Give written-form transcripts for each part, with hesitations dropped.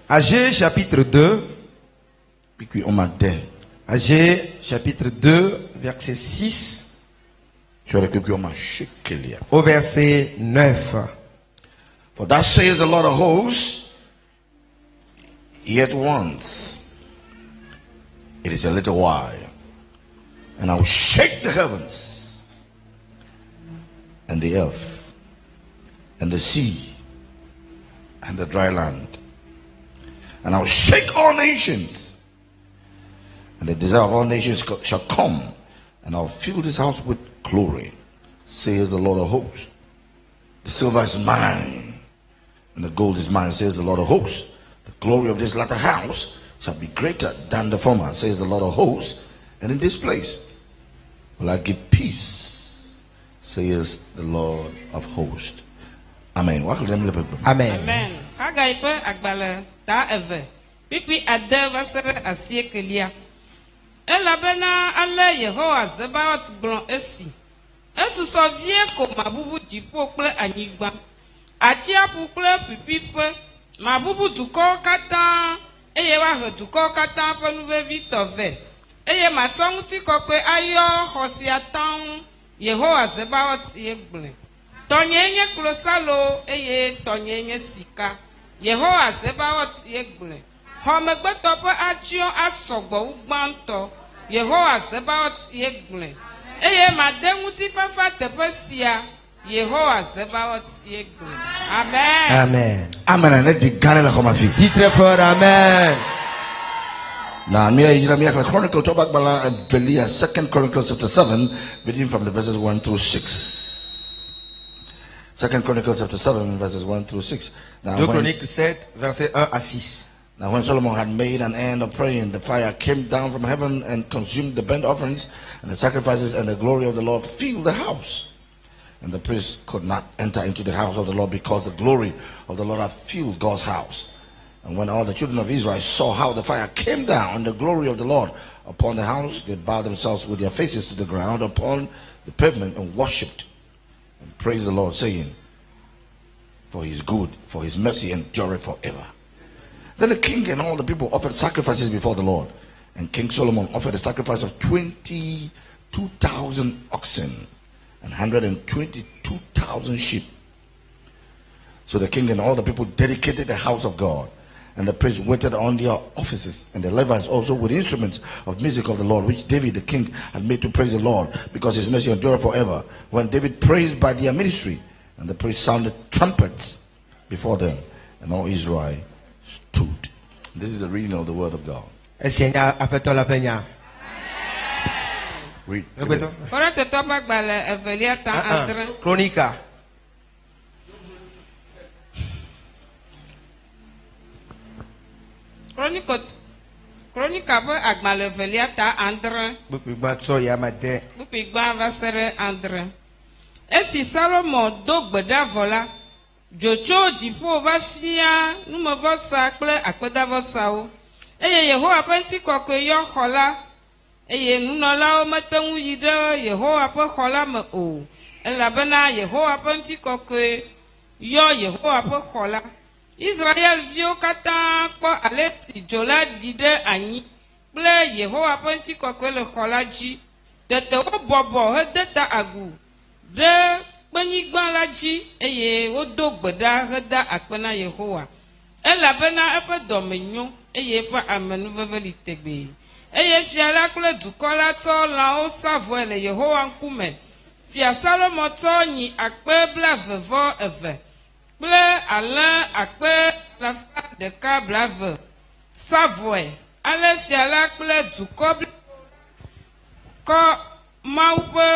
Agé chapitre 2. Agé chapitre 2, verset 6 au verset 9. For thus says the Lord of hosts, yet once, it is a little while, and I will shake the heavens, and the earth, and the sea, and the dry land. And I will shake all nations, and the desire of all nations shall come, and I will fill this house with glory, says the Lord of hosts. The silver is mine, and the gold is mine, says the Lord of hosts. The glory of this latter house shall be greater than the former, says the Lord of hosts. And in this place will I give peace, says the Lord of hosts. Amen. Amen. Amen. Hagaipe agbale ta eve. Pipi ade vasere asiekelia. Elabena ale Yehowa Zebaot blon esi. Esu sovie ko mabubu dipo kple anyigba. Achiapu kple pipipe mabubu duko katan eye wa he duko katan pe nuvevi tove. Eye matonguti kokwe ayo hosiatan Yehowa Zebaot yegle. Tonyenye klosalo eye tonyenye sika. Yehowa Zebaot yegle. Homegbeto pe achion asogbo ugbanto. Yehowa Zebaot yegle. Eye madenguti fafa tepesia. Yehowa Zebaot yegle. Amen. Amen. Amen. Let the Galila come and Dis très fort Amen. Now, Mia Chronicle, Tobak Bala and Velia, 2 Chronicles chapter 7, reading from the verses 1 through 6. 2 Chronicles chapter 7, verses 1 through 6. Now, 2 Chroniques 7, verset 1 à 6. Now, when Solomon had made an end of praying, the fire came down from heaven and consumed the burnt offerings and the sacrifices, and the glory of the Lord filled the house. And the priest could not enter into the house of the Lord because the glory of the Lord had filled God's house. And when all the children of Israel saw how the fire came down and the glory of the Lord upon the house, they bowed themselves with their faces to the ground upon the pavement and worshipped and praised the Lord, saying, for he is good, for his mercy endureth forever. Then the king and all the people offered sacrifices before the Lord. And King Solomon offered a sacrifice of 22,000 oxen and 122,000 sheep. So the king and all the people dedicated the house of God. And the priests waited on their offices, and the Levites also with instruments of music of the Lord, which David the king had made to praise the Lord, because his mercy endureth forever. When David praised by their ministry, and the priests sounded trumpets before them, and all Israel stood. This is the reading of the word of God. Read. Chronica. Chronica be agbale velia ta andre. Bupigba so ya mate. Bupigba vasere andre. Esi Salomon do gbeda vola. Jocho jipo va fia numevo sa kple akpeda vosa o. Eye Yehowa penti kokwe yo khola. Eye nunola o metengu yide Yehowa pe khola me o. Elabena Yehowa penti kokwe yo Yehowa pe khola. Israël vio kata kwa aleti jola dide anyi ple Yehowa penti kokwe le khola ji tete wobɔbɔ hede ta agu ɖe kpenyigba la dzi eye wodo gbe ɖa heda akpe na Yehowa elabena eƒe dɔme nyo eye eƒe amenuveve li tegbee eye fia la kple dukɔ la tsɔ lãwo sa vɔe le Yehowa ŋkume. Fia Salomo tsɔ nyi akpe 22 kple alẽ akpe 120 sa vɔe ale fia la kple dukɔ kɔ Mawu ƒe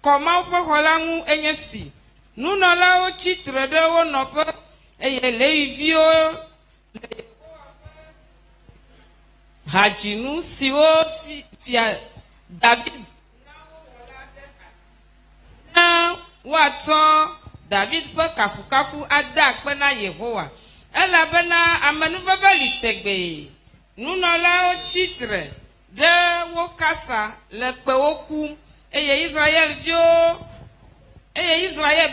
xɔ la ŋu enye si nunɔlawo tsitre ɖe wo nɔƒe eye Leviviwo le hadzinu siwo fia David na woatsɔ David ƒe kafukafu ade akpe na Yehowa elabena amenuveve li tegbee nunɔlawo tsitre ɖe wo kasa le kpewo kum eye Israel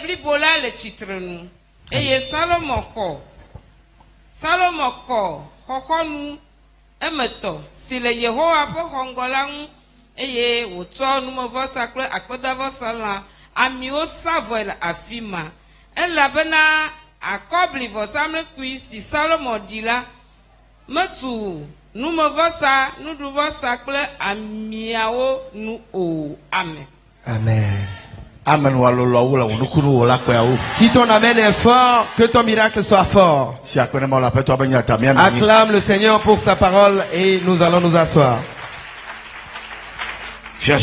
blibo la le tsitrenu eye Salomo kɔ xɔxɔnu emetɔ si le Yehowa ƒe xɔ ŋgɔ la ŋu eye wòtsɔ numevɔsa kple akpedavɔsa lã amiwo sa vɔe le afi ma elabena akɔblivɔsamlekpui si Salomo ɖi la metu numevɔsa nuɖuvɔsa kple amiawo nu o. Amen. Amen. Amen. Si ton amen est fort, que ton miracle soit fort. Acclame le Seigneur pour sa parole et nous allons nous asseoir. Ce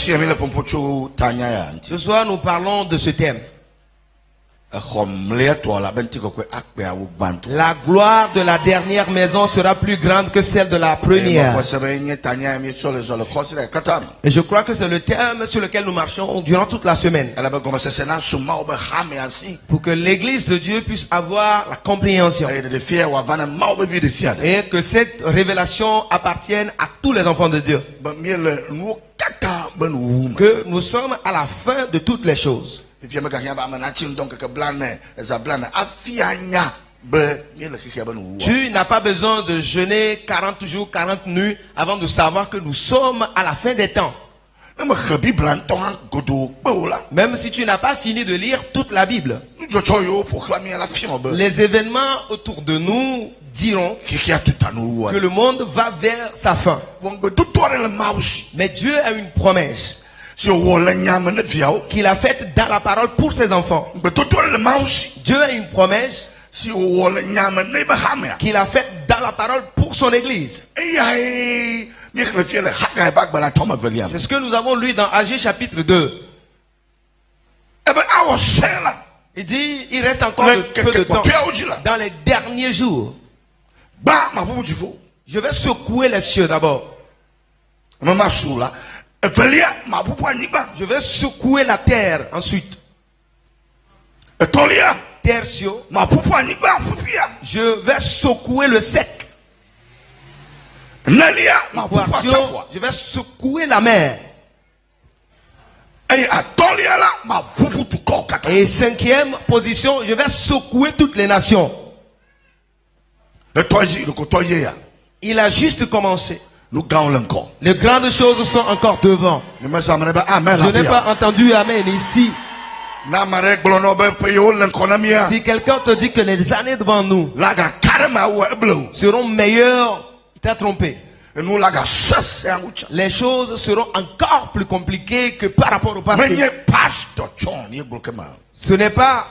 soir, nous parlons de ce thème. La gloire de la dernière maison sera plus grande que celle de la première. Et je crois que c'est le thème sur lequel nous marchons durant toute la semaine. Pour que l'église de Dieu puisse avoir la compréhension. Et que cette révélation appartienne à tous les enfants de Dieu. Que nous sommes à la fin de toutes les choses. Tu n'as pas besoin de jeûner 40 jours, 40 nuits avant de savoir que nous sommes à la fin des temps. Même si tu n'as pas fini de lire toute la Bible, les événements autour de nous diront que le monde va vers sa fin. Mais Dieu a une promesse qu'il a faite dans la parole pour ses enfants. Dieu a une promesse qu'il a faite dans la parole pour son église. C'est ce que nous avons lu dans Agé chapitre 2. Il dit, il reste encore peu de temps dans les derniers jours. Je vais secouer les cieux d'abord. Je vais secouer la terre ensuite. Tertio. Je vais secouer le sec. Quartio, je vais secouer la mer. Et cinquième position, je vais secouer toutes les nations. Il a juste commencé. Les grandes choses sont encore devant. Je n'ai pas entendu Amen ici. Si quelqu'un te dit que les années devant nous seront meilleures, il t'a trompé. Les choses seront encore plus compliquées que par rapport au passé. Ce n'est pas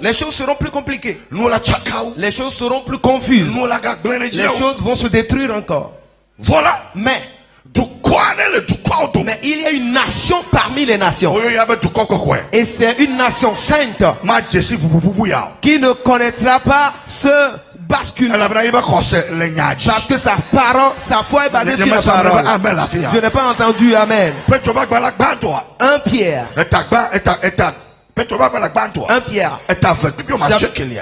les choses seront plus compliquées. Les choses seront plus confuses. Les choses vont se détruire encore. Voilà. Mais il y a une nation parmi les nations. Et c'est une nation sainte qui ne connaîtra pas ce basculement. Parce que sa foi est basée sur la parole. Je n'ai pas entendu Amen. 1 Pierre. 1 Pierre,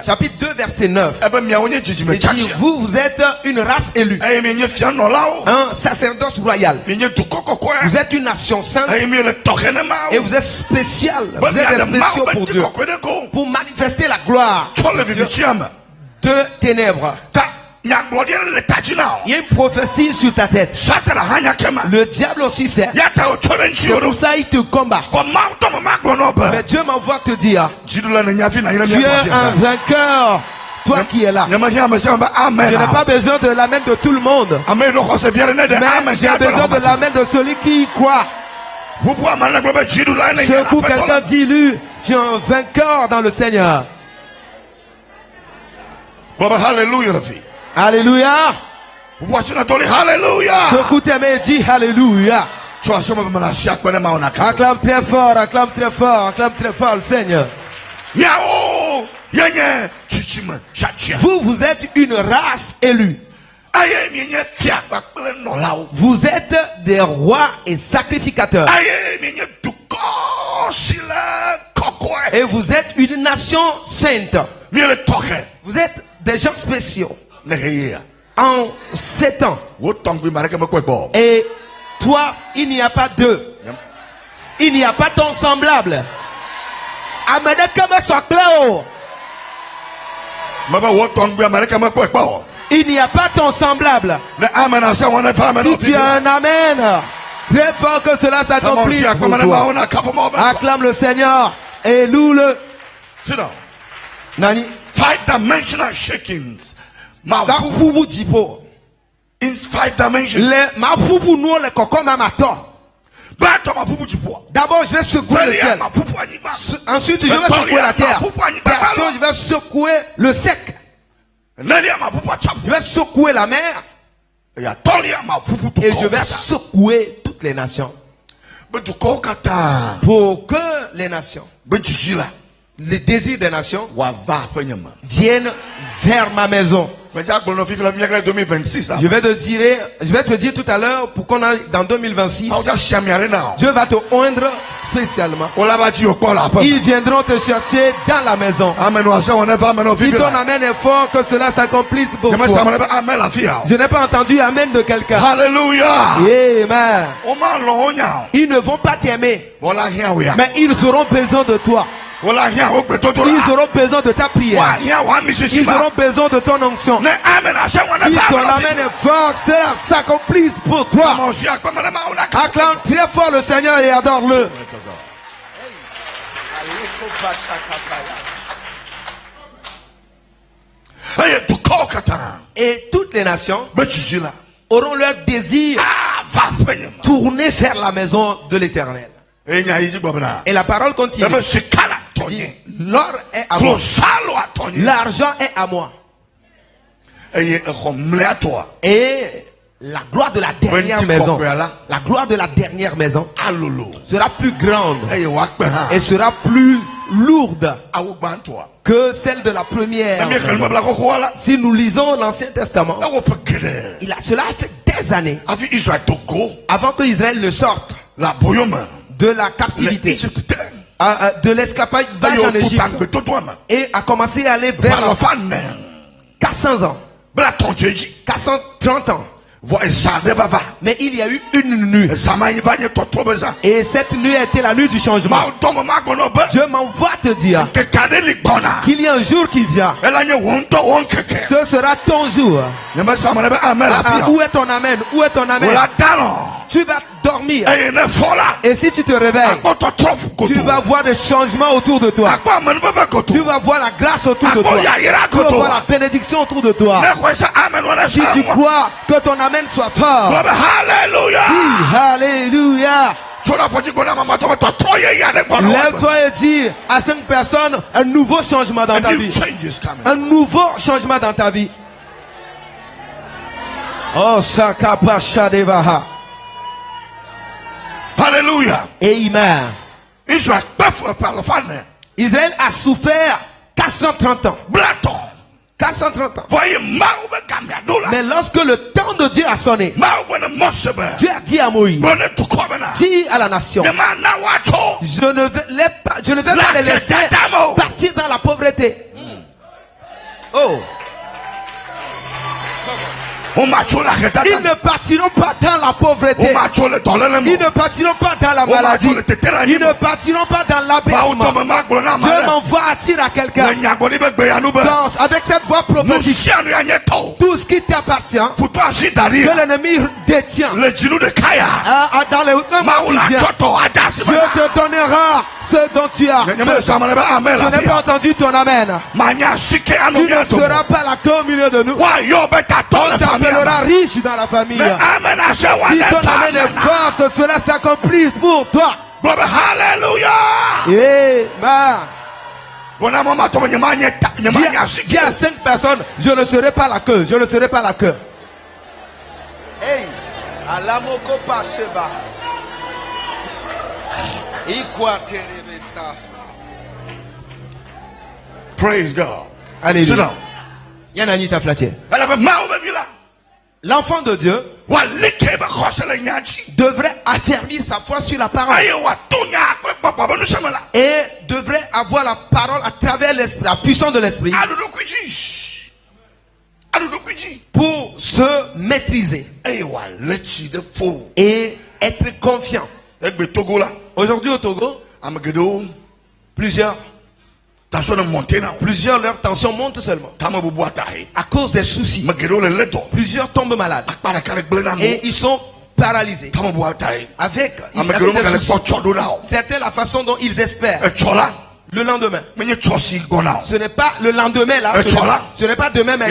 chapitre 2, verset 9. Il dit, vous êtes une race élue, un sacerdoce royal. Vous êtes une nation sainte et vous êtes spécial. Vous êtes spéciaux pour Dieu, pour manifester la gloire de ténèbres. Il y a une prophétie sur ta tête. Le diable aussi sait. C'est pour ça il te combat. Mais Dieu m'envoie te dire, tu es un vainqueur. Toi qui es là. Je n'ai pas besoin de l'amen de tout le monde. Mais j'ai besoin de l'amen de celui qui y croit. Ce coup, quelqu'un dit lui, tu es un vainqueur dans le Seigneur. Alléluia. Alléluia. Ce coup t'aimé dit Alléluia. Acclame très fort, acclame très fort, acclame très fort le Seigneur. Vous êtes une race élue. Vous êtes des rois et sacrificateurs. Et vous êtes une nation sainte. Vous êtes des gens spéciaux. En 7 ans. Et toi, il n'y a pas d'eux. Il n'y a pas ton semblable. Il n'y a pas ton semblable. Si tu as un amen, très fort que cela s'accomplisse pour toi. Acclame le Seigneur et loue-le. Nani? 5 dimensional shakings. In 5 dimensions. D'abord, je vais secouer le ciel. Ensuite, je vais secouer la terre. Ensuite, je vais secouer le sec. Je vais secouer la mer. Et je vais secouer toutes les nations. Pour que les nations, les désirs des nations viennent vers ma maison. Je vais te dire tout à l'heure pour qu'on aille dans 2026. Dieu va te oindre spécialement. Ils viendront te chercher dans la maison. Si ton amen est fort, que cela s'accomplisse pour toi. Je n'ai pas entendu amen de quelqu'un. Alléluia. Amen. Ils ne vont pas t'aimer, mais ils auront besoin de toi. Ils auront besoin de ta prière. Ils auront besoin de ton onction. Si ton amen est fort, cela s'accomplisse pour toi. Acclame très fort le Seigneur et adore-le. Et toutes les nations auront leur désir tourné vers la maison de l'Éternel. Et la parole continue. L'or est à moi. L'argent est à moi. Et la gloire de la dernière maison, la gloire de la dernière maison sera plus grande et sera plus lourde que celle de la première. Si nous lisons l'Ancien Testament, cela a fait des années avant que Israël ne sorte de la captivité, de l'esclavage en Égypte, et a commencé à aller vers 400 ans, 430 ans. Mais il y a eu une nuit, et cette nuit a été la nuit du changement. Dieu m'envoie te dire qu'il y a un jour qui vient. Ce sera ton jour. Où est ton amen? Où est ton amen? Tu vas dormir, et si tu te réveilles, tu vas voir des changements autour de toi. Tu vas voir la grâce autour de toi. Tu vas voir la bénédiction autour de toi. Si tu crois que ton amen soit fort, dis Alléluia. Lève-toi et dis à 5 personnes un nouveau changement dans ta vie. Un nouveau changement dans ta vie. Oh, Sakapasha Devaha. Alléluia. Amen. Israël a souffert 430 ans. 430 ans. Mais lorsque le temps de Dieu a sonné, Dieu a dit à Moïse, dis à la nation, je ne vais pas les laisser partir dans la pauvreté. Oh. Ils ne partiront pas dans la pauvreté. Ils ne partiront pas dans la maladie. Ils ne partiront pas dans l'abaissement. Dieu m'envoie à dire à quelqu'un. Danse avec cette voix prophétique. Tout ce qui t'appartient, que l'ennemi détient. Dans les Dieu te donnera ce dont tu as. Je n'ai pas entendu ton amen. Tu ne seras pas la queue au milieu de nous. On t'appellera riche dans la famille. Si ton amen est fort, que cela s'accomplisse pour toi. Amen. Dis à 5 personnes, je ne serai pas la queue. Je ne serai pas la queue. Hey, alamoko paseba. Praise God. Alléluia. L'enfant de Dieu devrait affermir sa foi sur la parole et devrait avoir la parole à travers l'esprit, la puissance de l'esprit, pour se maîtriser et être confiant. Aujourd'hui au Togo, plusieurs leur tension monte seulement à cause des soucis. Plusieurs tombent malades et ils sont paralysés avec des soucis. Certains la façon dont ils espèrent le lendemain. Ce n'est pas le lendemain là. Ce n'est pas demain mais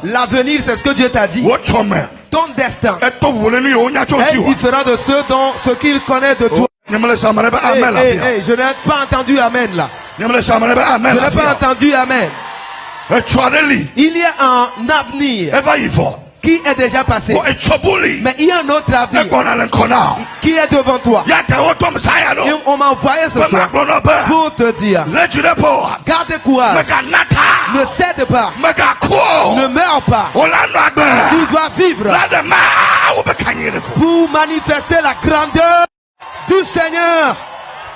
l'avenir, c'est ce que Dieu t'a dit. Ton destin est différent de ce qu'il connaît de toi. Je n'ai pas entendu amen là. Je n'ai pas entendu amen. Il y a un avenir qui est déjà passé, mais il y a un autre avenir qui est devant toi. Et on m'a envoyé ce soir pour te dire, garde courage, ne cède pas, ne meurs pas. Tu dois vivre pour manifester la grandeur du Seigneur.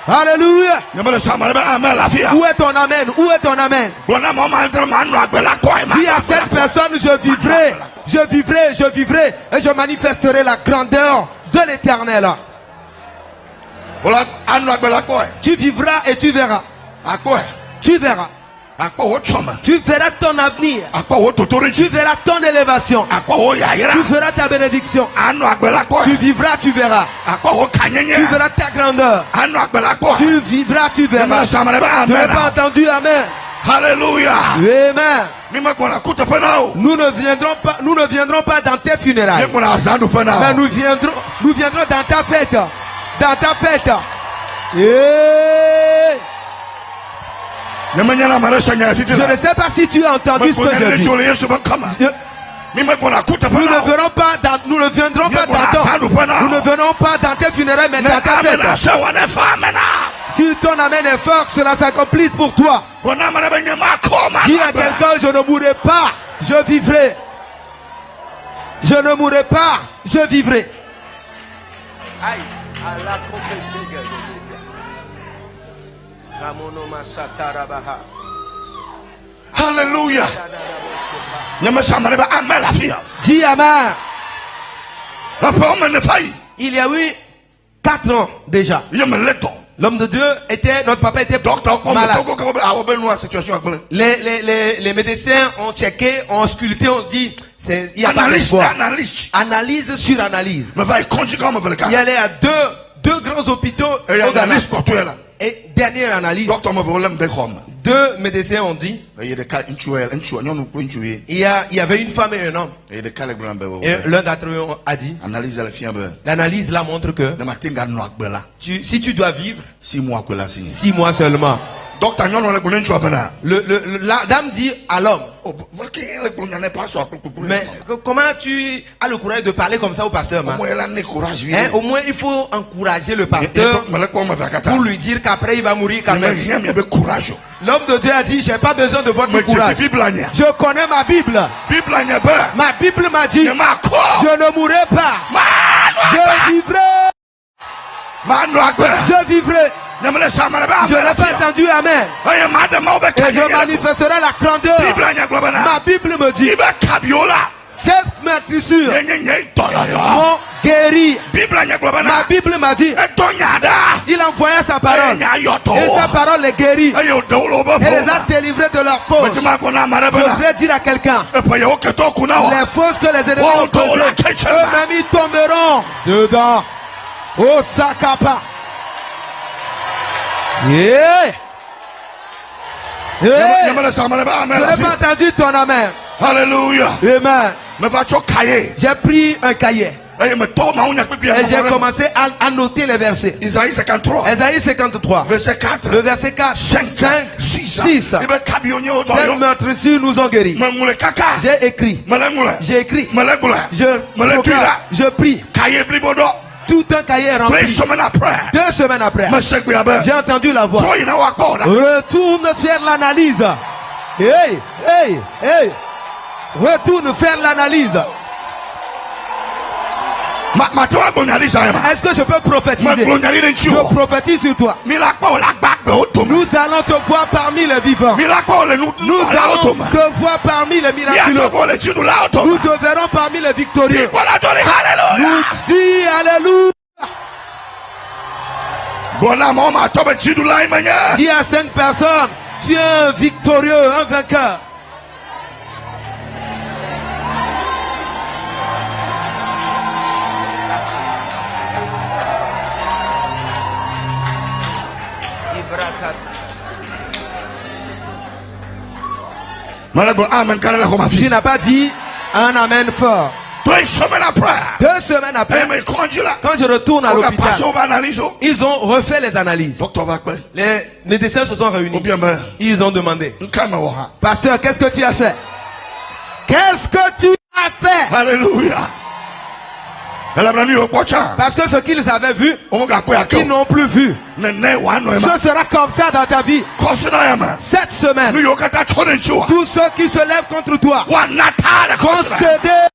Alléluia. Où est ton amen? Où est ton amen? Dis à cette personne, je vivrai et je manifesterai la grandeur de l'Éternel. Tu vivras et tu verras. Tu verras. Tu verras ton avenir. Tu verras ton élévation. Tu verras ta bénédiction. Tu vivras, tu verras. Tu verras ta grandeur. Tu vivras, tu verras. Tu n'as pas entendu amen. Alléluia. Amen. Nous ne viendrons pas dans tes funérailles. Mais nous viendrons dans ta fête. Dans ta fête. Je ne sais pas si tu as entendu ce que je dis. Nous ne viendrons pas dans tes funérailles, mais dans ta fête. Si ton amen est fort, cela s'accomplisse pour toi. Dis à quelqu'un, je ne mourrai pas, je vivrai. Je ne mourrai pas, je vivrai. Alléluia. Dis amen. Il y a eu 4 ans déjà. L'homme de Dieu notre papa était malade. Les médecins ont checké, ont ausculté, ont dit, il y a pas d'espoir. Analyse sur analyse. Il y allait à deux grands hôpitaux au Ghana. Et dernière analyse, 2 médecins ont dit, il y avait une femme et un homme. Et l'un d'entre eux a dit, l'analyse là montre que si tu dois vivre 6 mois seulement. La dame dit à l'homme, mais comment tu as le courage de parler comme ça au pasteur? Au moins il faut encourager le pasteur pour lui dire qu'après il va mourir quand même. L'homme de Dieu a dit, j'ai pas besoin de votre courage. Je connais ma Bible. Ma Bible m'a dit, je ne mourrai pas. Je vivrai. Je vivrai. Je n'ai pas entendu amen. Et je manifesterai la grandeur. Ma Bible me dit, Ces meurtrissures m'ont guéri. Ma Bible m'a dit, il envoyait sa parole. Et sa parole les guérit. Et les a délivrés de leurs fausses. Je voudrais dire à quelqu'un, les fausses que les ennemis ont causées, eux-mêmes ils tomberont dedans. Oh Sakapa. Yeah. Je n'ai pas entendu ton amen. Alléluia. Amen. J'ai pris un cahier. Et j'ai commencé à noter les versets. Isaïe 53. Isaïe 53. Verset 4. Le verset 4. 5, 6. Ces meurtrissures nous ont guéris. J'ai écrit. J'ai écrit. Je prie. Tout un cahier rempli. 2 semaines après. J'ai entendu la voix. Retourne faire l'analyse. Hey. Retourne faire l'analyse. Est-ce que je peux prophétiser? Je prophétise sur toi. Nous allons te voir parmi les vivants. Nous allons te voir parmi les miraculeux. Nous te verrons parmi les victorieux. Nous dis Alléluia. Dis à 5 personnes, tu es un victorieux, un vainqueur. Tu n'as pas dit un amen fort. 2 semaines après, quand je retourne à l'hôpital, ils ont refait les analyses. Les médecins se sont réunis. Ils ont demandé, pasteur, qu'est-ce que tu as fait? Qu'est-ce que tu as fait? Alléluia. Parce que ce qu'ils avaient vu, ils n'ont plus vu. Ce sera comme ça dans ta vie. Cette semaine, tous ceux qui se lèvent contre toi vont céder.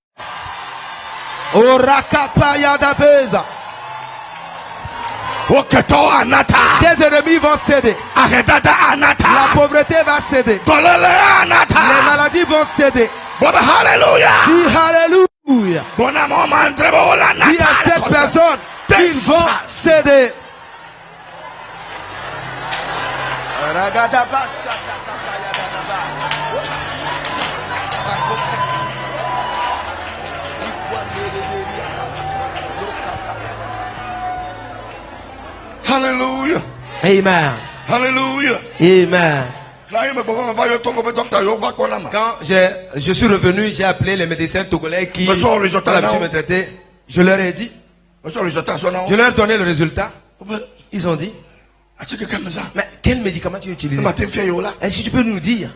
Tes ennemis vont céder. La pauvreté va céder. Les maladies vont céder. Alléluia. Dis Alléluia. Dis à cette personne qu'ils vont céder. Hallelujah. Amen. Hallelujah. Amen. Quand je suis revenu, j'ai appelé les médecins togolais qui ont l'habitude de me traiter. Je leur ai dit. Je leur ai donné le résultat. Ils ont dit, mais quel médicament tu utilises? Est-ce que tu peux nous dire?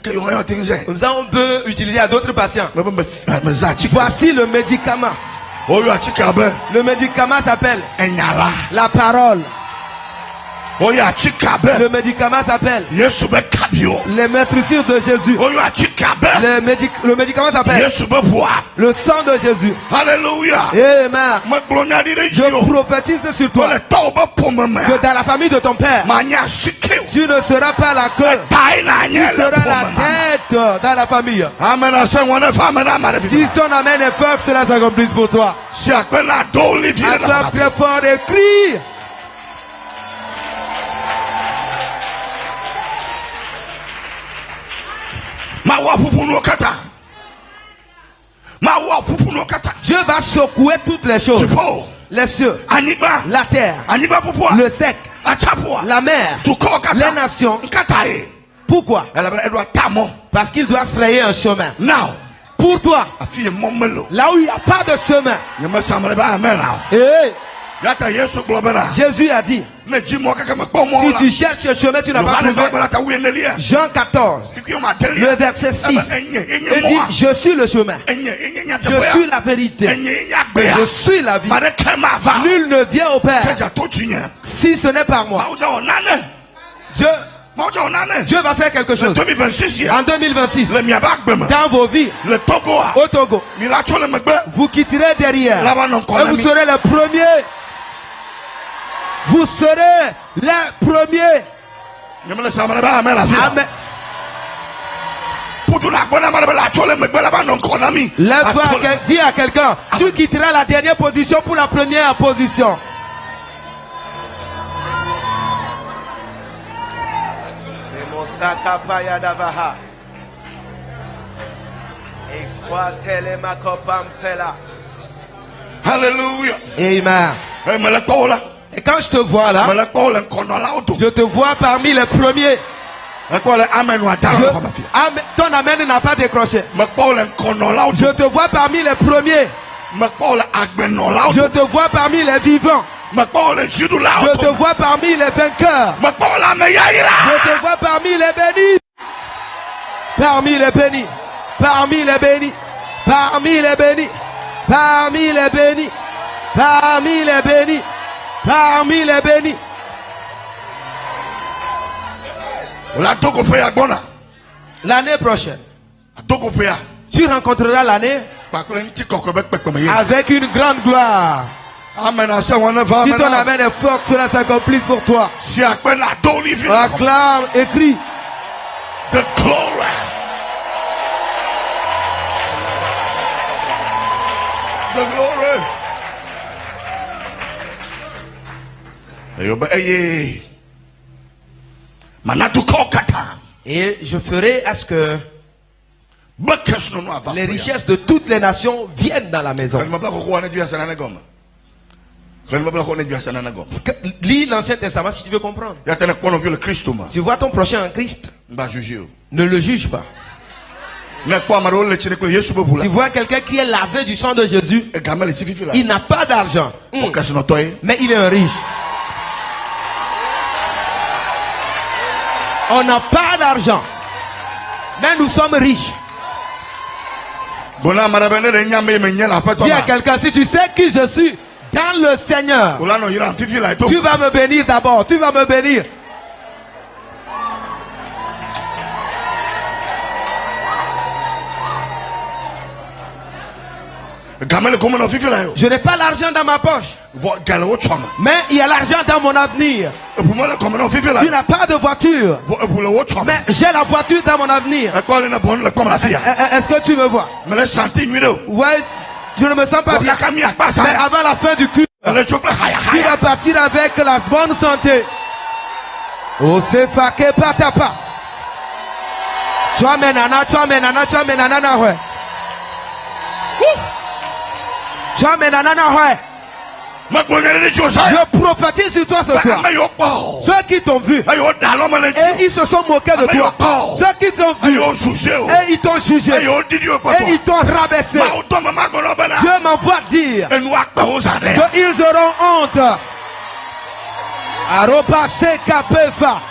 Comme ça, on peut utiliser à d'autres patients. Voici le médicament. Le médicament s'appelle la parole. Le médicament s'appelle les meurtrissures de Jésus. Le médicament s'appelle le sang de Jésus. Alléluia. Amen. Je prophétise sur toi que dans la famille de ton père, tu ne seras pas la queue, tu seras la tête dans la famille. Si ton amen est fort, cela s'accomplisse pour toi. Attrape très fort et crie. Dieu va secouer toutes les choses. Les cieux, la terre, le sec, la mer, les nations. Pourquoi? Parce qu'il doit se frayer un chemin. Pour toi, là où il n'y a pas de chemin. Jésus a dit, si tu cherches le chemin, tu n'as pas trouvé. Jean 14, le verset 6, il dit, je suis le chemin, je suis la vérité, je suis la vie. Nul ne vient au Père si ce n'est par moi. Dieu va faire quelque chose. En 2026, dans vos vies, au Togo, vous quitterez derrière et vous serez les premiers. Vous serez les premiers. Amen. Lève-toi, dis à quelqu'un, tu quitteras la dernière position pour la première position. Hallelujah. Amen. Et quand je te vois là, je te vois parmi les premiers. Ton amen n'a pas décroché. Je te vois parmi les premiers. Je te vois parmi les vivants. Je te vois parmi les vainqueurs. Je te vois parmi les bénis. Parmi les bénis. Parmi les bénis. Parmi les bénis. Parmi les bénis. Parmi les bénis. Parmi les bénis. L'année prochaine, tu rencontreras l'année avec une grande gloire. Si ton amen est fort, cela s'accomplisse pour toi. Acclame, écris. The glory. The glory. Et je ferai à ce que les richesses de toutes les nations viennent dans la maison. Lis l'Ancien Testament si tu veux comprendre. Tu vois ton prochain en Christ, ne le juge pas. Tu vois quelqu'un qui est lavé du sang de Jésus, il n'a pas d'argent, mais il est un riche. On n'a pas d'argent, mais nous sommes riches. Dis à quelqu'un, si tu sais qui je suis dans le Seigneur, tu vas me bénir d'abord, tu vas me bénir. Je n'ai pas l'argent dans ma poche, mais il y a l'argent dans mon avenir. Tu n'as pas de voiture, mais j'ai la voiture dans mon avenir. Est-ce que tu me vois? Ouais, je ne me sens pas bien, mais avant la fin du culte, tu vas partir avec la bonne santé. Oh, c'est faké patapa. Tu as menana, tu as menana, tu as menana, ouais. Tu as menana, ouais. Je prophétise sur toi ce soir. Ceux qui t'ont vu et ils se sont moqués de toi. Ceux qui t'ont vu et ils t'ont jugé et ils t'ont rabaissé. Dieu m'envoie dire qu'ils auront honte. Arobase kapefa.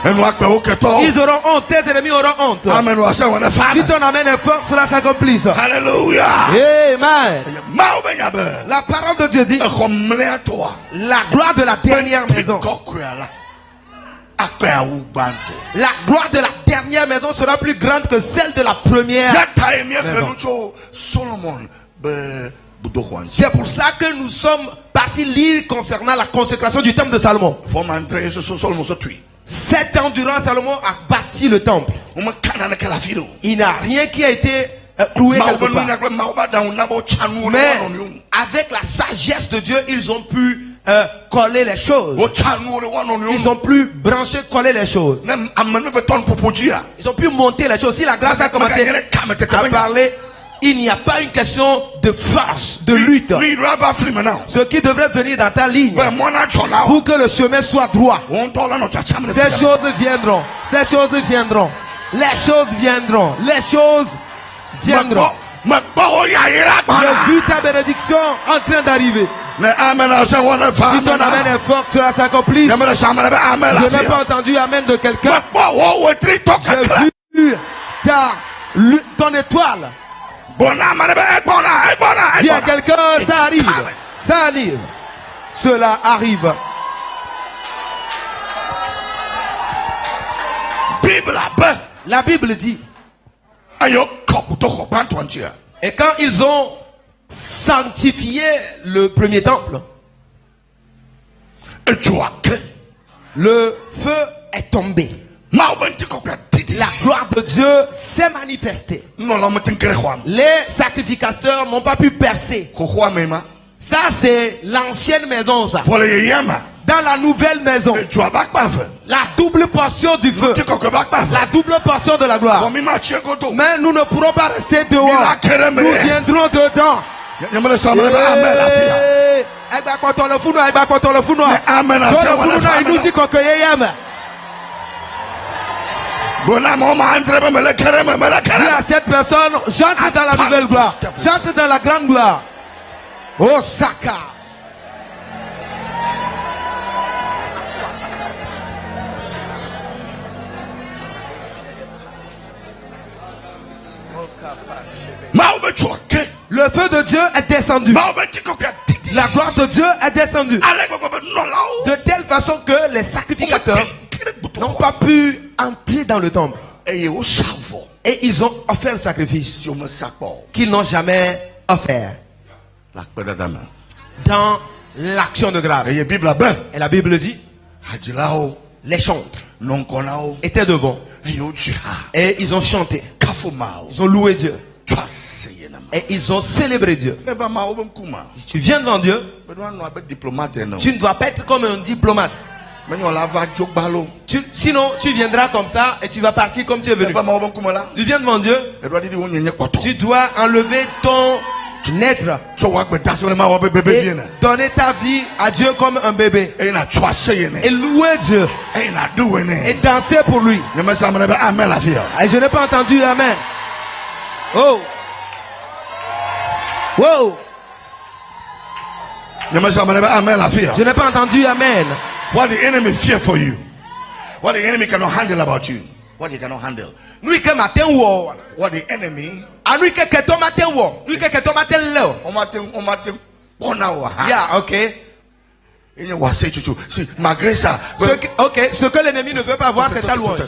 Ils auront honte, tes ennemis auront honte. Si ton amen est fort, cela s'accomplisse. Alléluia. Amen. La parole de Dieu dit, la gloire de la dernière maison. La gloire de la dernière maison sera plus grande que celle de la première maison. C'est pour ça que nous sommes partis lire concernant la consécration du temple de Salomon. 7 ans durant, Salomon a bâti le temple. Il n'y a rien qui a été cloué quelque part. Mais avec la sagesse de Dieu, ils ont pu coller les choses. Ils ont pu brancher, coller les choses. Ils ont pu monter les choses. Si la grâce a commencé à parler, il n'y a pas une question de force, de lutte. Ce qui devrait venir dans ta ligne pour que le chemin soit droit. Ces choses viendront. Ces choses viendront. Les choses viendront. Les choses viendront. J'ai vu ta bénédiction en train d'arriver. Si ton amen est fort, tu vas s'accomplir. Je n'ai pas entendu amen de quelqu'un. J'ai vu ton étoile. Dis à quelqu'un, ça arrive. Ça arrive. Cela arrive. La Bible dit. Et quand ils ont sanctifié le premier temple, le feu est tombé. La gloire de Dieu s'est manifestée. Les sacrificateurs n'ont pas pu percer. Ça, c'est l'ancienne maison, ça. Dans la nouvelle maison, la double portion du feu, la double portion de la gloire. Mais nous ne pourrons pas rester dehors. Nous viendrons dedans. Dis à cette personne, j'entre dans la nouvelle gloire, j'entre dans la grande gloire. Oh Saka. Le feu de Dieu est descendu. La gloire de Dieu est descendue. De telle façon que les sacrificateurs n'ont pas pu entrer dans le temple. Et ils ont offert le sacrifice qu'ils n'ont jamais offert dans l'action de grâce. Et la Bible dit, les chantres étaient devant et ils ont chanté, ils ont loué Dieu et ils ont célébré Dieu. Tu viens devant Dieu, tu ne dois pas être comme un diplomate. Sinon tu viendras comme ça et tu vas partir comme tu es venu. Tu viens devant Dieu, tu dois enlever ton être et donner ta vie à Dieu comme un bébé et louer Dieu et danser pour lui. Et je n'ai pas entendu amen. Oh, wow. Je n'ai pas entendu amen. What the enemy fear for you, what the enemy cannot handle about you, what he cannot handle, what the enemy yeah, okay. Ce que l'ennemi ne veut pas voir, c'est ta louange.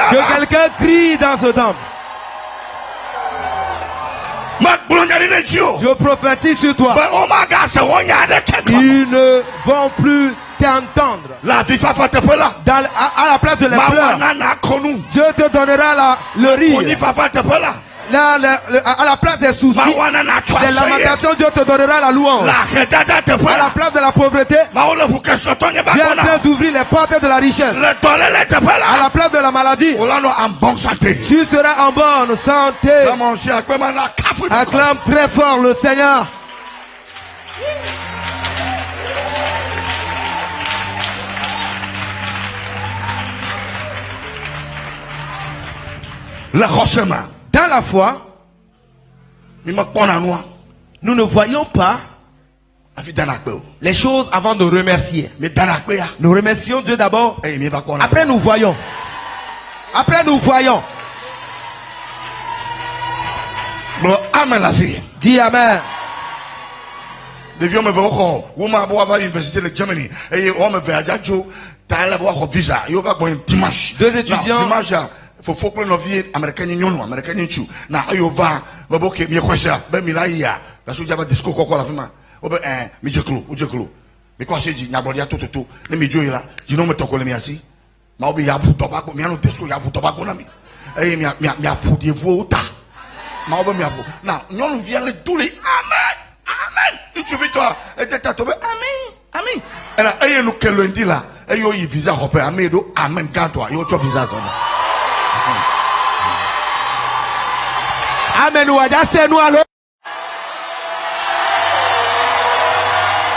Que quelqu'un crie dans ce temple. Je prophétise sur toi. Ils ne vont plus t'entendre. À la place de la pleurs, Dieu te donnera le rire. À la place des soucis, des lamentations, Dieu te donnera la louange. À la place de la pauvreté, Dieu est en train d'ouvrir les portes de la richesse. À la place de la maladie, tu seras en bonne santé. Acclame très fort le Seigneur. Dans la foi, nous ne voyons pas les choses avant de remercier. Nous remercions Dieu d'abord. Après nous voyons. Après nous voyons. Dis amen. Deux étudiants. For folk no vie American nyonu American nchu na ayova baboke mi kwesha be mi la ya na so jaba disco kokko la fema obe mi jeklo mi ko se ji nyabodia tototo na mi joyila ji no metoko le mi asi ma obi ya bu toba ko mi anu disco ya bu toba ko na mi mi afu die vota ma obe mi afu na nyonu vie le dule amen nchu victoire e tata tobe amen ela eye no kelo ndila eyo yi visa hope amedo amen kanto yo cho visa zo. Amen.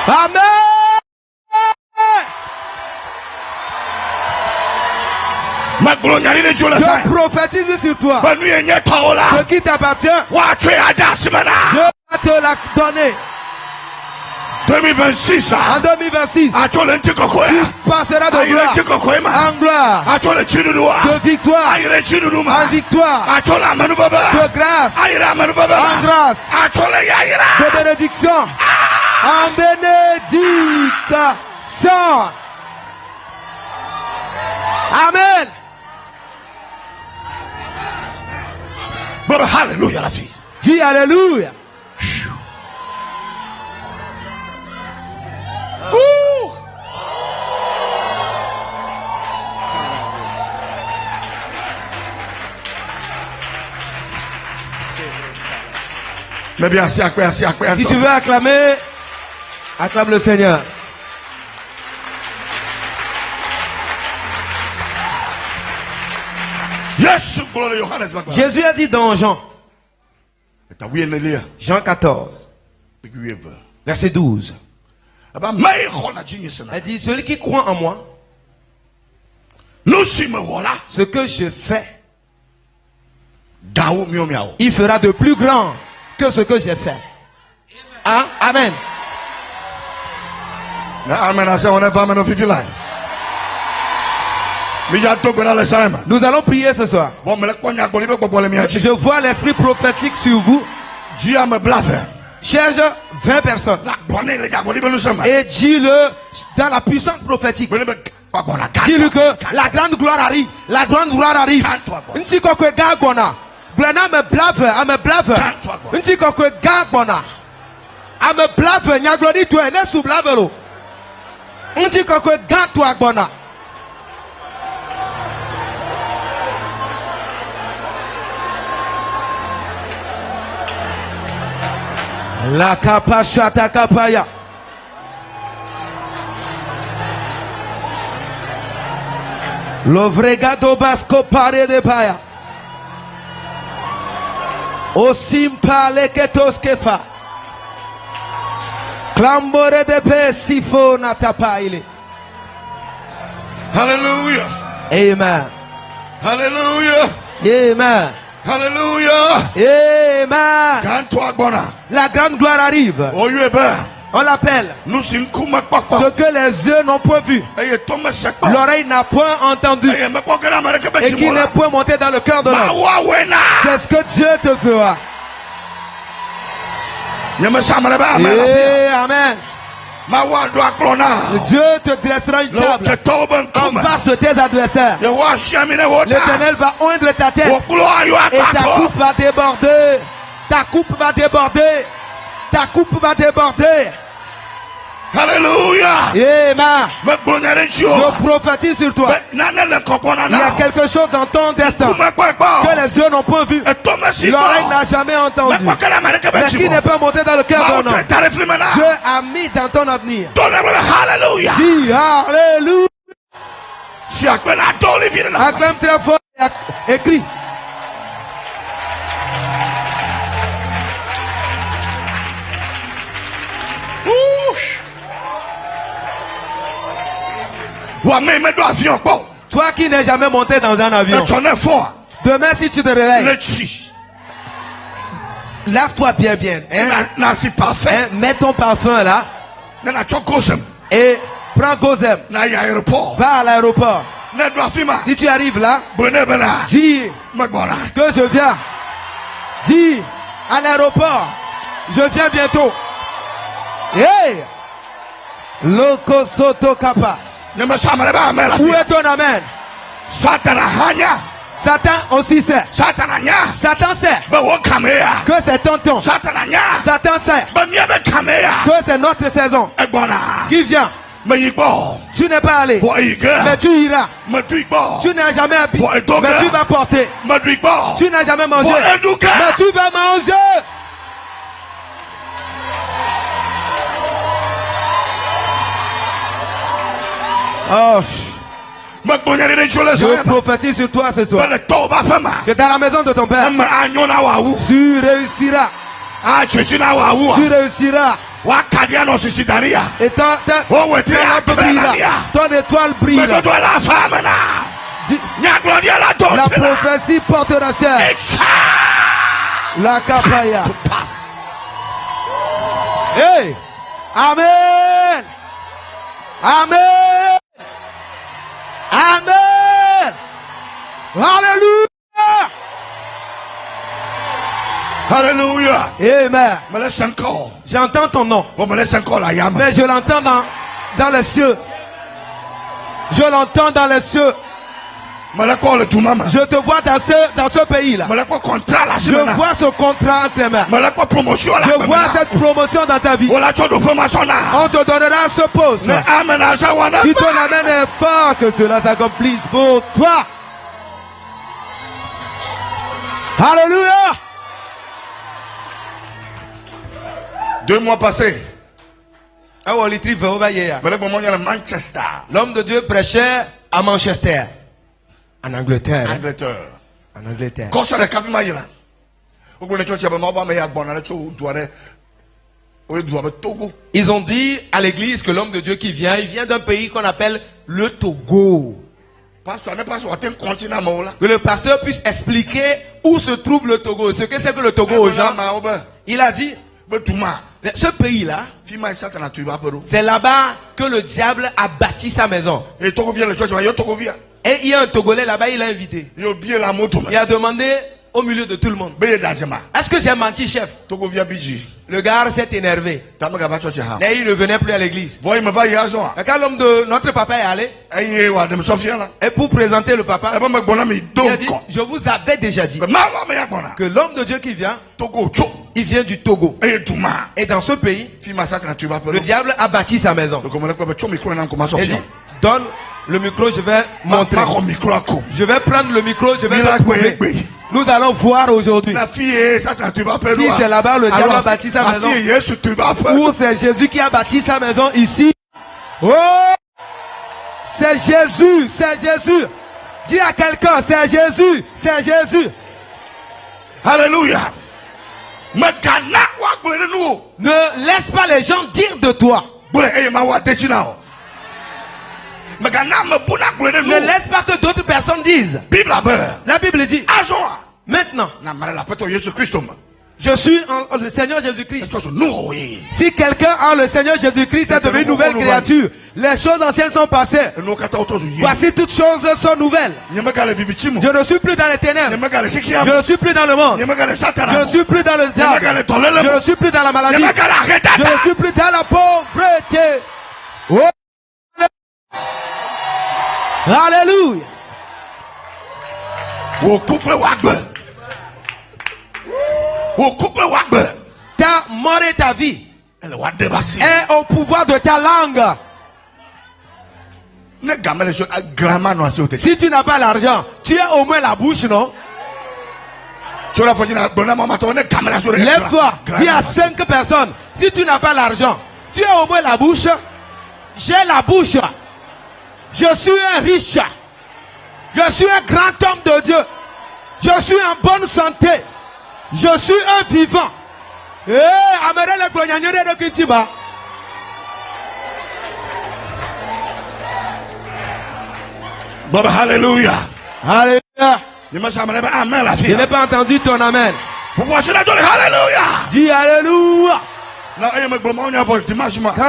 Amen. Je prophétise sur toi. Ce qui t'appartient, Dieu va te la donner. 2026. En 2026, tu passeras de gloire en gloire, de victoire en victoire, de grâce en grâce, de bénédiction en bénédiction. Amen. Alléluia, la fille. Dis alléluia. Mais bien, si tu veux acclamer, acclame le Seigneur. Jésus a dit dans Jean 14, verset 12. Elle dit, celui qui croit en moi, ce que je fais, il fera de plus grand que ce que j'ai fait. Hein? Amen. Nous allons prier ce soir. Je vois l'esprit prophétique sur vous. Cherche 20 personnes. Et dis-le dans la puissance prophétique. Dis-lui que la grande gloire arrive. La grande gloire arrive. Blana me blave, à me blave. Nti kokwe gagbona. À me blave, nya glori toi, ne sou blave lo. Nti kokwe gagto agbona. La kapashata kapaya. Lovregado basco pare de paya. Osimpa leketoskefa. Klambore de pe sifo natapaile. Hallelujah. Amen. Hallelujah. Amen. Hallelujah. Amen. La grande gloire arrive. On l'appelle ce que les yeux n'ont point vu, l'oreille n'a point entendu, et qui n'est point monté dans le cœur de l'homme. C'est ce que Dieu te fera. Amen. Dieu te dressera une table en face de tes adversaires. L'Éternel va oindre ta tête et ta coupe va déborder. Ta coupe va déborder. Ta coupe va déborder. Alléluia. Amen. Je prophétise sur toi. Il y a quelque chose dans ton destin que les yeux n'ont pas vu, l'oreille n'a jamais entendu, mais qui n'est pas monté dans le cœur d'un homme. Dieu a mis dans ton avenir. Dis alléluia. Acclame très fort et crie. Toi qui n'es jamais monté dans un avion, demain si tu te réveilles, lave-toi bien bien, hein? Mets ton parfum là et prends Gozem, va à l'aéroport. Si tu arrives là, dis que je viens. Dis à l'aéroport, je viens bientôt. Hey! Loko soto kapa. Où est ton amen? Satan aussi sait. Satan sait que c'est tonton. Satan sait que c'est notre saison qui vient. Tu n'es pas allé, mais tu iras. Tu n'as jamais habité, mais tu vas porter. Tu n'as jamais mangé, mais tu vas manger. Oh, je prophétise sur toi ce soir que dans la maison de ton père, tu réussiras. Tu réussiras. Et ton étoile brille. La prophétie portera chair. La capaya. Hey! Amen. Amen. Amen. Alléluia. Alléluia. Amen. Me laisse encore. J'entends ton nom. Vous me laissez encore la yam. Mais je l'entends dans les cieux. Je l'entends dans les cieux. Je te vois dans ce pays-là. Je vois ce contrat entre tes mains. Je vois cette promotion dans ta vie. On te donnera ce poste. Si ton amen est fort, que cela s'accomplisse pour toi. Alléluia. 2 mois passés. L'homme de Dieu prêchait à Manchester. En Angleterre. En Angleterre. Ils ont dit à l'église que l'homme de Dieu qui vient, il vient d'un pays qu'on appelle le Togo. Que le pasteur puisse expliquer où se trouve le Togo, ce que c'est que le Togo aux gens. Il a dit, ce pays-là, c'est là-bas que le diable a bâti sa maison. Et il y a un Togolais là-bas, il l'a invité. Il a demandé au milieu de tout le monde. Est-ce que j'ai menti, chef? Le gars s'est énervé. Et il ne venait plus à l'église. Quand l'homme de notre papa est allé, et pour présenter le papa, il a dit, je vous avais déjà dit que l'homme de Dieu qui vient, il vient du Togo. Et dans ce pays, le diable a bâti sa maison. Il dit, donne le micro, je vais montrer. Je vais prendre le micro, je vais le prouver. Nous allons voir aujourd'hui si c'est là-bas le diable a bâti sa maison ou c'est Jésus qui a bâti sa maison ici. Oh, c'est Jésus, c'est Jésus. Dis à quelqu'un, c'est Jésus, c'est Jésus. Alléluia. Ne laisse pas les gens dire de toi. Ne laisse pas que d'autres personnes disent. La Bible dit, maintenant, je suis en le Seigneur Jésus-Christ. Si quelqu'un a le Seigneur Jésus-Christ, c'est devenu une nouvelle créature. Les choses anciennes sont passées. Voici toutes choses sont nouvelles. Je ne suis plus dans les ténèbres. Je ne suis plus dans le monde. Je ne suis plus dans le diable. Je ne suis plus dans la maladie. Je ne suis plus dans la pauvreté. Oh. Alléluia. Ta mort et ta vie est au pouvoir de ta langue. Si tu n'as pas l'argent, tu as au moins la bouche, non? Lève-toi, dis à 5 personnes, si tu n'as pas l'argent, tu as au moins la bouche. J'ai la bouche. Je suis un riche. Je suis un grand homme de Dieu. Je suis en bonne santé. Je suis un vivant. Alléluia. Alléluia. Je n'ai pas entendu ton amen. Dis alléluia. Quand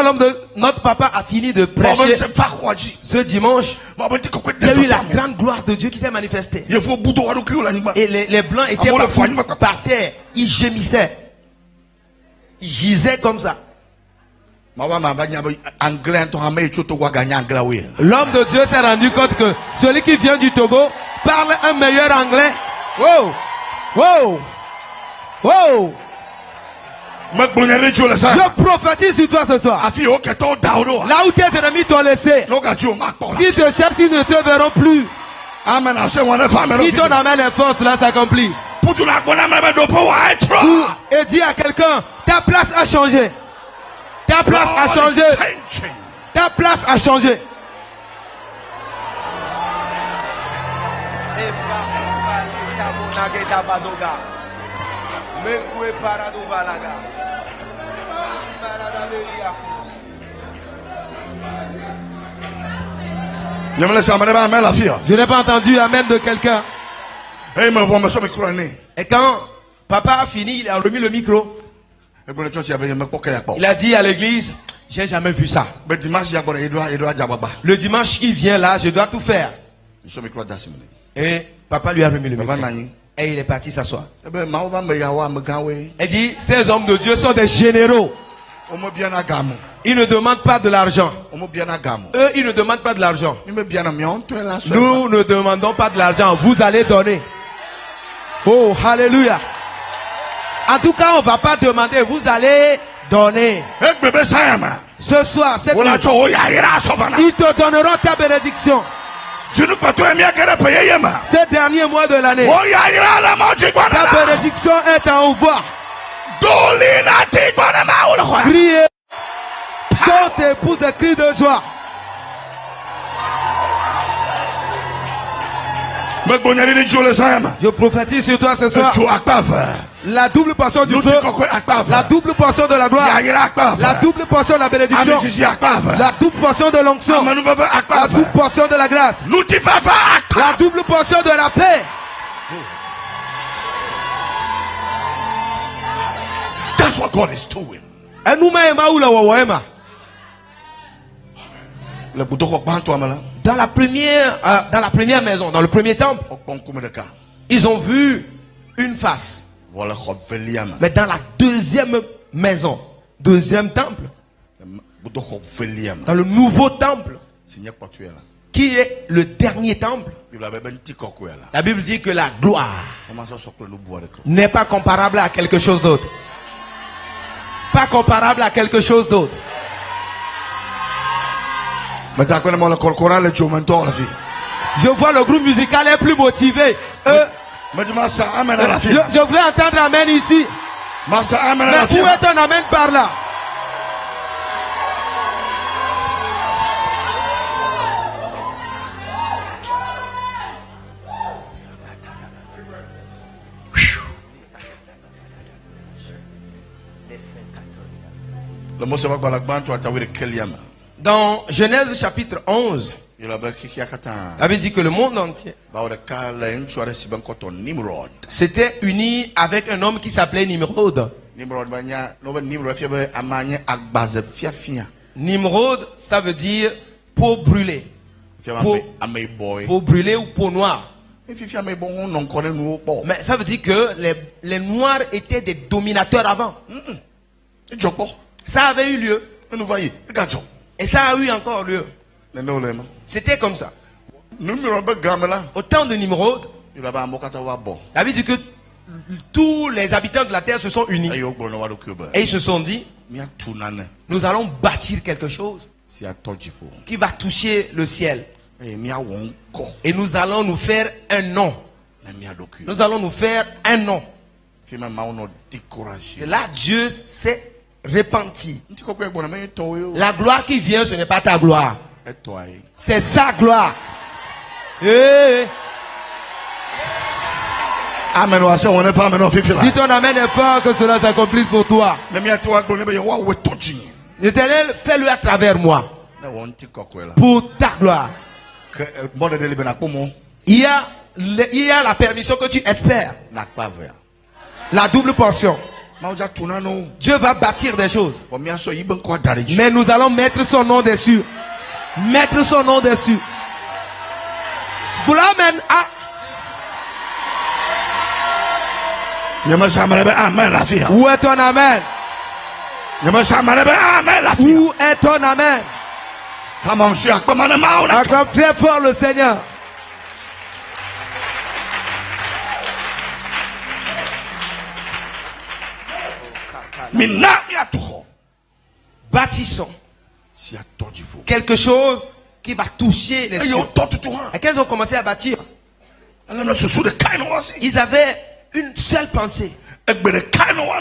l'homme de notre papa a fini de prêcher ce dimanche, il y a eu la grande gloire de Dieu qui s'est manifestée. Et les blancs étaient par terre, ils gémissaient, ils gisaient comme ça. L'homme de Dieu s'est rendu compte que celui qui vient du Togo parle un meilleur anglais. Wow! Wow! Wow! Je prophétise sur toi ce soir. Là où tes ennemis t'ont laissé, si te cherchent, ils ne te verront plus. Si ton amen est fort, cela s'accomplit. Et dis à quelqu'un, ta place a changé. Ta place a changé. Ta place a changé. Je n'ai pas entendu amen de quelqu'un. Et quand papa a fini, il a remis le micro. Il a dit à l'église, J'ai jamais vu ça. Mais dimanche, Le dimanche qui vient là, je dois tout faire. Et papa lui a remis le micro. Et il est parti s'asseoir. Il dit, ces hommes de Dieu sont des généraux. Ils ne demandent pas de l'argent. Eux, ils ne demandent pas de l'argent. Nous ne demandons pas de l'argent. Vous allez donner. Oh, alléluia. En tout cas, on ne va pas demander. Vous allez donner. Ce soir, cette nuit, ils te donneront ta bénédiction. Ces derniers mois de l'année, ta bénédiction est en voie. Criez. Sautez pour des cris de joie. Je prophétise sur toi ce soir. La double portion du feu, la double portion de la gloire, la double portion de la bénédiction, la double portion de l'onction, la double portion de la grâce, la double portion de la paix. That's what God is doing. Dans la première maison, dans le premier temple, ils ont vu une face. Mais dans la deuxième maison, deuxième temple, dans le nouveau temple, qui est le dernier temple, la Bible dit que la gloire n'est pas comparable à quelque chose d'autre. Pas comparable à quelque chose d'autre. Je vois le groupe musical est plus motivé. Je voulais entendre amen ici. Mais où est ton amen par là? Dans Genèse chapitre 11, la Bible dit que le monde entier s'était uni avec un homme qui s'appelait Nimrod. Nimrod, ça veut dire peau brûlée. Peau brûlée ou peau noire. Mais ça veut dire que les noirs étaient des dominateurs avant. Ça avait eu lieu. Et ça a eu encore lieu. C'était comme ça. Au temps de Nimrod, la Bible dit que tous les habitants de la terre se sont unis. Et ils se sont dit, nous allons bâtir quelque chose qui va toucher le ciel. Et nous allons nous faire un nom. Nous allons nous faire un nom. Et là, Dieu s'est repenti. La gloire qui vient, ce n'est pas ta gloire. C'est sa gloire. Amen. Si ton amen est fort, que cela s'accomplisse pour toi. L'Éternel, fais-le à travers moi. Pour ta gloire. Il y a la permission que tu espères. La double portion. Dieu va bâtir des choses. Mais nous allons mettre son nom dessus. Mettre son nom dessus. Amen. Où est ton amen? Où est ton amen? Acclame très fort le Seigneur. Bâtissons quelque chose qui va toucher les cieux. Et quand ils ont commencé à bâtir, ils avaient une seule pensée.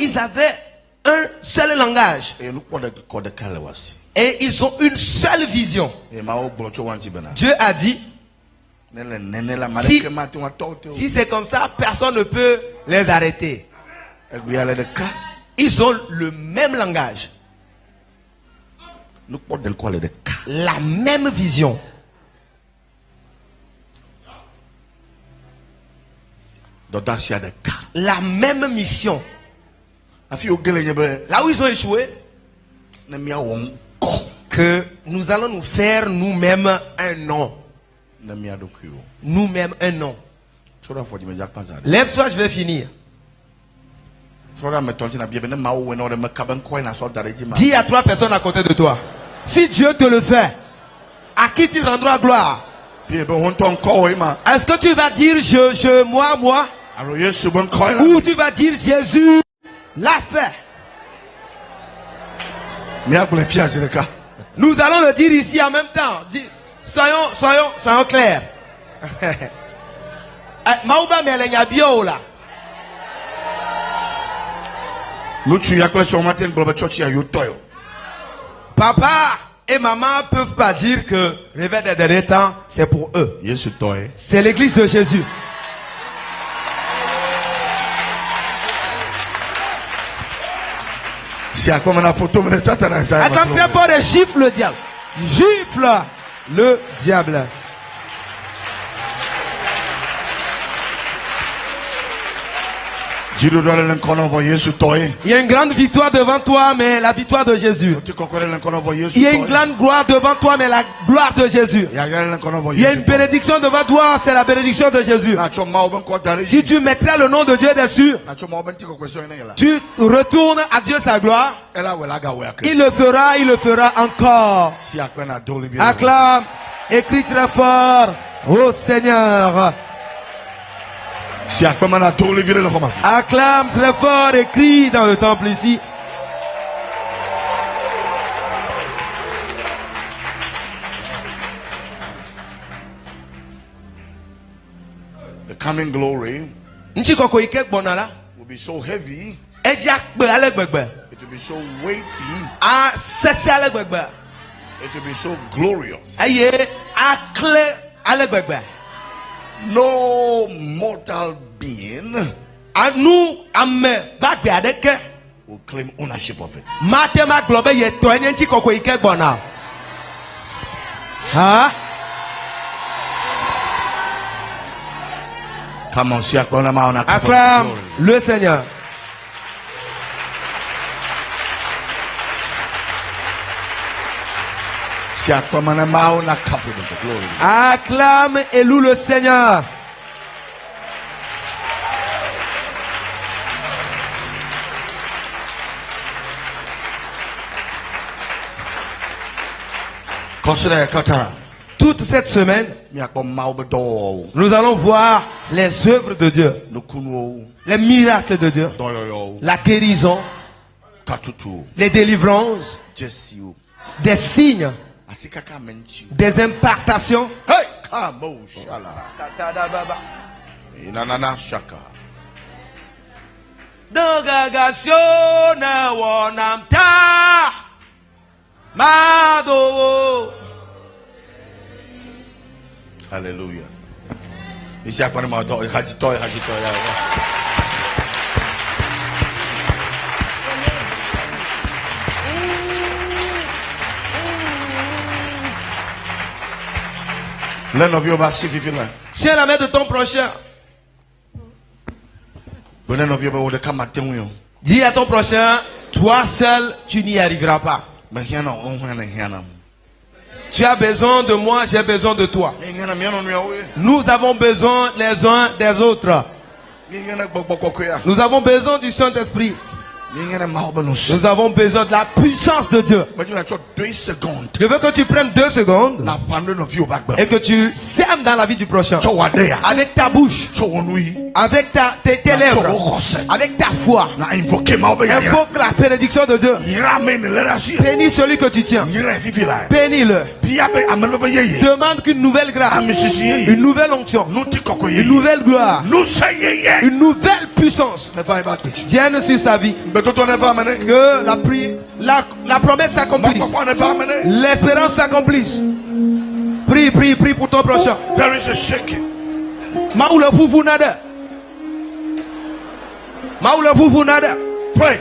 Ils avaient un seul langage. Et ils ont une seule vision. Dieu a dit, si c'est comme ça, personne ne peut les arrêter. Ils ont le même langage. La même vision. La même mission. Là où ils ont échoué, que nous allons nous faire nous-mêmes un nom. Nous-mêmes un nom. Lève-toi, je vais finir. Dis à 3 personnes à côté de toi. Si Dieu te le fait, à qui tu rendras gloire? Est-ce que tu vas dire moi? Ou tu vas dire Jésus l'a fait? Nous allons le dire ici en même temps. Soyons clairs. Papa et maman peuvent pas dire que réveil des derniers temps, c'est pour eux. C'est l'église de Jésus. Attends très fort et gifle le diable. Gifle le diable. Il y a une grande victoire devant toi, mais la victoire de Jésus. Il y a une grande gloire devant toi, mais la gloire de Jésus. Il y a une bénédiction devant toi, c'est la bénédiction de Jésus. Si tu mettrais le nom de Dieu dessus, tu retournes à Dieu sa gloire. Il le fera encore. Acclame, écris très fort, ô Seigneur. Acclame très fort et crie dans le temple ici. The coming glory will be so heavy, it will be so weighty, it will be so glorious. No mortal being will claim ownership of it. Come on, acclame le Seigneur. Acclame et loue le Seigneur. Toute cette semaine, nous allons voir les œuvres de Dieu, les miracles de Dieu, la guérison, les délivrances, des signes, des impartations. Hallelujah. Tiens la main de ton prochain. Dis à ton prochain, toi seul, tu n'y arriveras pas. Tu as besoin de moi, j'ai besoin de toi. Nous avons besoin les uns des autres. Nous avons besoin du Saint-Esprit. Nous avons besoin de la puissance de Dieu. Je veux que tu prennes 2 secondes et que tu sèmes dans la vie du prochain. Avec ta bouche, avec tes lèvres, avec ta foi. Invoque la bénédiction de Dieu. Bénis celui que tu tiens. Bénis-le. Demande qu'une nouvelle grâce, une nouvelle onction, une nouvelle gloire, une nouvelle puissance vienne sur sa vie. Que la promesse s'accomplisse. L'espérance s'accomplisse. Prie pour ton prochain. Maoule pour nada. Maoule pour nada. Pray.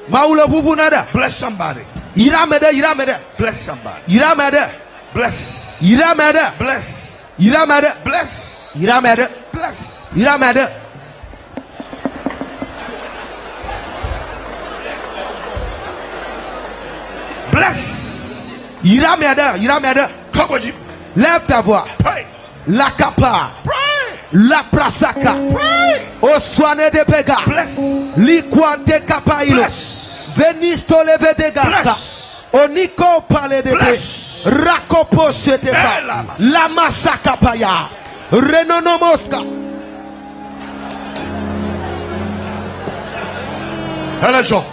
Maoule pour nada. Bless somebody. Ira m'aider. Bless somebody. Ira m'aider. Bless. Ira m'aider. Bless. Ira m'aider. Bless. Ira m'aider. Bless. Ira m'aider. Bless. Come with you. Lève ta voix. Pray. La capa. Pray. La prasaka. Pray. O soane de pega. Bless. Liquante capailo. Bless. Venisto leve de gasta. Bless. Oniko pale de pe. Bless. Rakopo setepa. La masaka paya. Renono mosca. Elle est joie.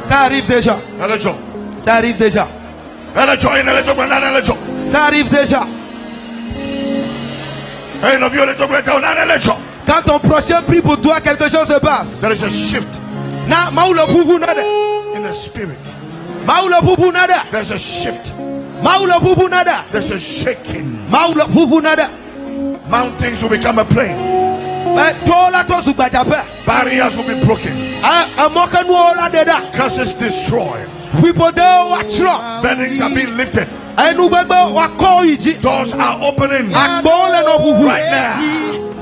Ça arrive déjà. Elle est joie. Ça arrive déjà. Elle est joie. Elle est joie. Elle est joie. Ça arrive déjà. Quand ton prochain prie pour toi, quelque chose se passe. There is a shift Na maula bubu nada. in the spirit. Maula bubu nada. There's a shift. Maula bubu nada. There's a shaking. Maula bubu nada. Mountains will become a plain. Tola to subajapa. Barriers will be broken. Amoka nuola deda. Curses destroyed. Wipodo watro. Burdens are being lifted. Doors are opening right now.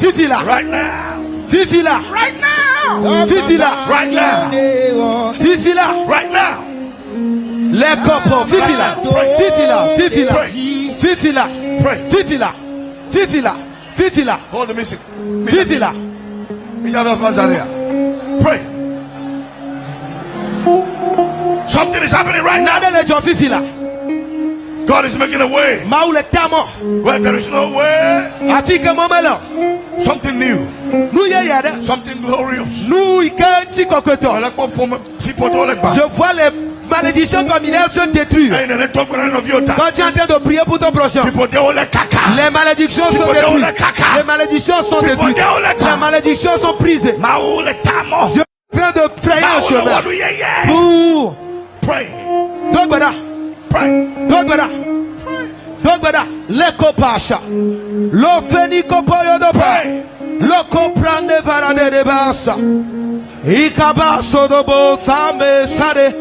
Fifila. Right now. Fifila. Right now. Fifila. Right now. Fifila. Right now. Les copains. Fifila. Fifila. Fifila. Fifila. Pray. Fifila. Fifila. Fifila. Hold the music. Fifila. Pray. Something is happening right now. Fifila. God is making a way where there is no way. Something new. Something glorious. Je vois les malédictions familiales se détruire. Quand tu es en train de prier pour ton prochain, les malédictions sont détruites. Les malédictions sont détruites. Les malédictions sont brisées. Dieu est en train de frayer un chemin. Pour pray. Dogbada. Pray. Dogbada. Dogbada. Leko pasha. Lo feniko poyo do pa. Loko prande varade de basa. Ikabaso do bo same sade.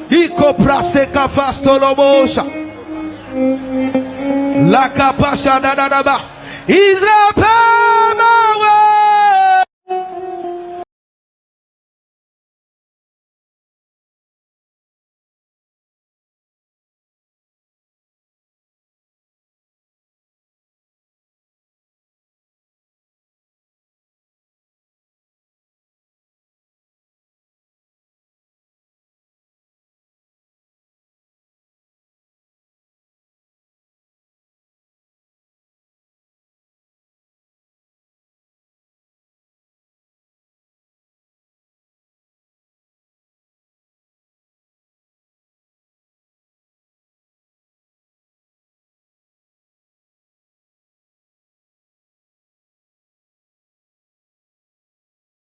Iko prase kafasto lo bosha. La kapasha da da da ba. Israel pama.